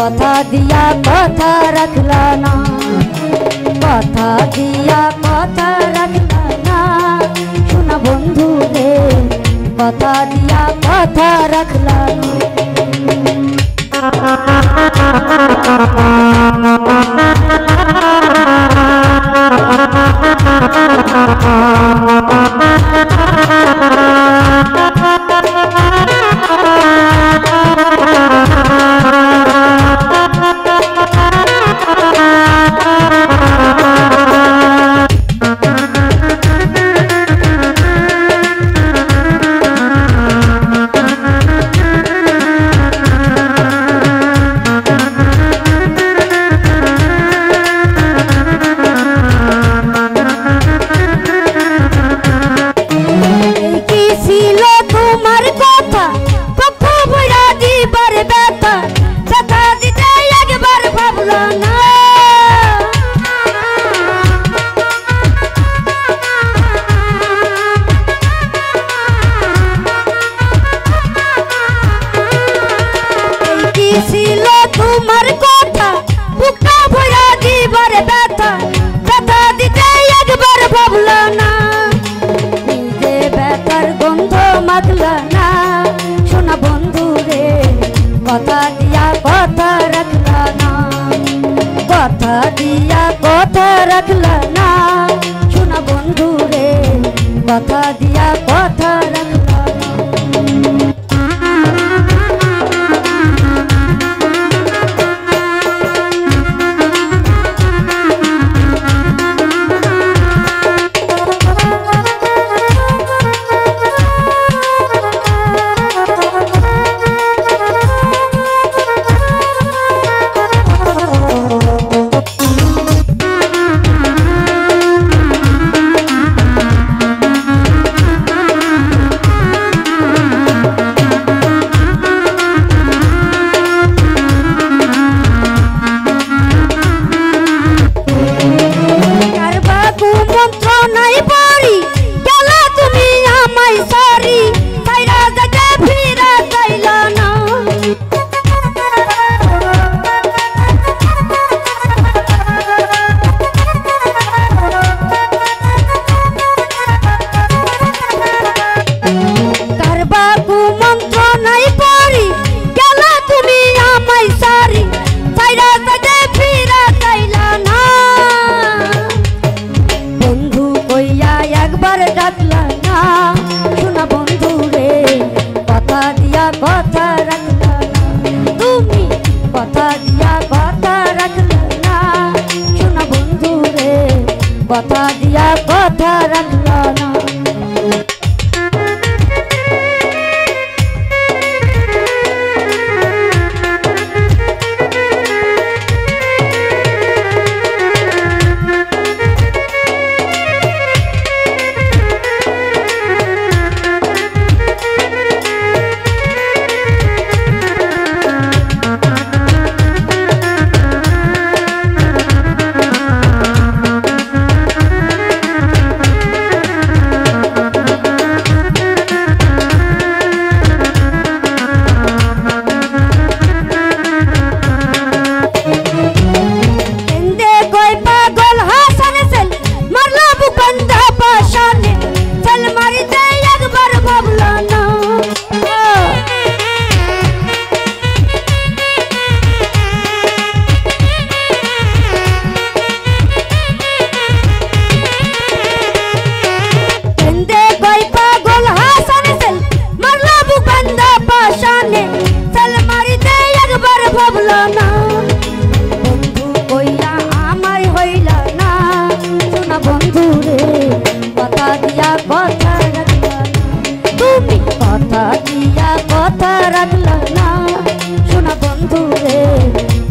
কথা দিয়া কথা রাখলা না, কথা দিয়া কথা রাখলা না সোনা বন্ধু রে, কথা দিয়া কথা রাখলা না। তোমার কথা বুকটা ভরা দিবার ব্যথা, ব্যথা দিতে একবার ভাবলা না, নিজে ব্যথার গন্ধ মাখলা না সোনা বন্ধু রে, কথা দিয়া কথা রাখলা না, কথা দিয়া কথা রাখলা না সোনা বন্ধু রে, কথা দিয়া কথা রাখলা না। কথা রাখলা না, তুমি কথা দিয়া কথা রাখলা না সোনা বন্ধু রে, কথা দিয়া কথা রাখলা না।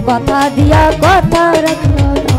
কথা দিয়া কথা রাখলা না।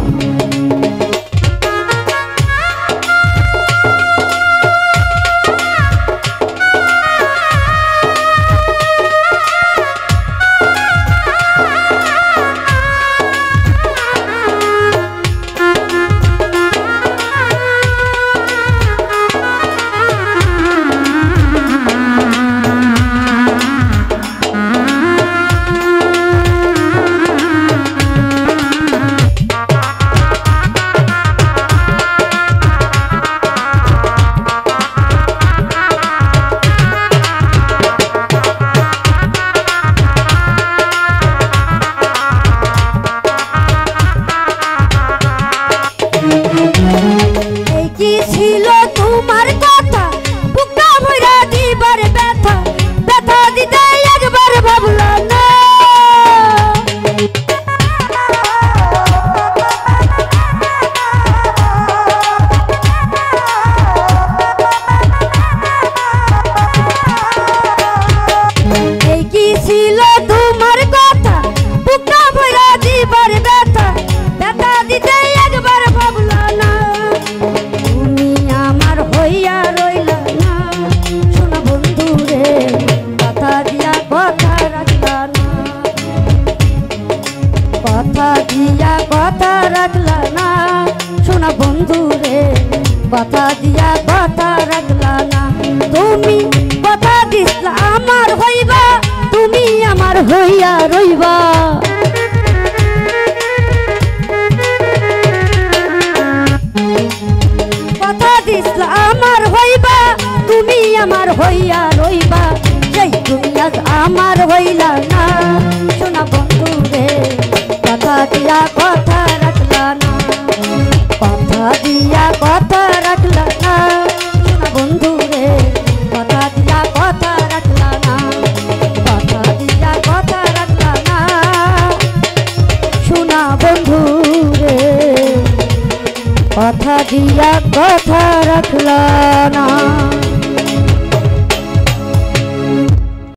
কথা রাখলা না শোনা বন্ধু রে কথা দিয়া কথা রাখলা না তুমি কথা দিছলা আমার হইবা তুমি আমার হইয়া রইবা কথা দিছলা আমার হইবা তুমি আমার হইয়া রইবা সেই তুমি আজ আমার হইলা না শোনা বন্ধু রে কথা দিয়া কথা রাখলা না কথা দিয়া কথা রাখলা না শোনা বন্ধু রে কথা দিয়া কথা রাখলা না কথা দিয়া কথা রাখলা না শোনা বন্ধু রে কথা দিয়া কথা রাখলা না।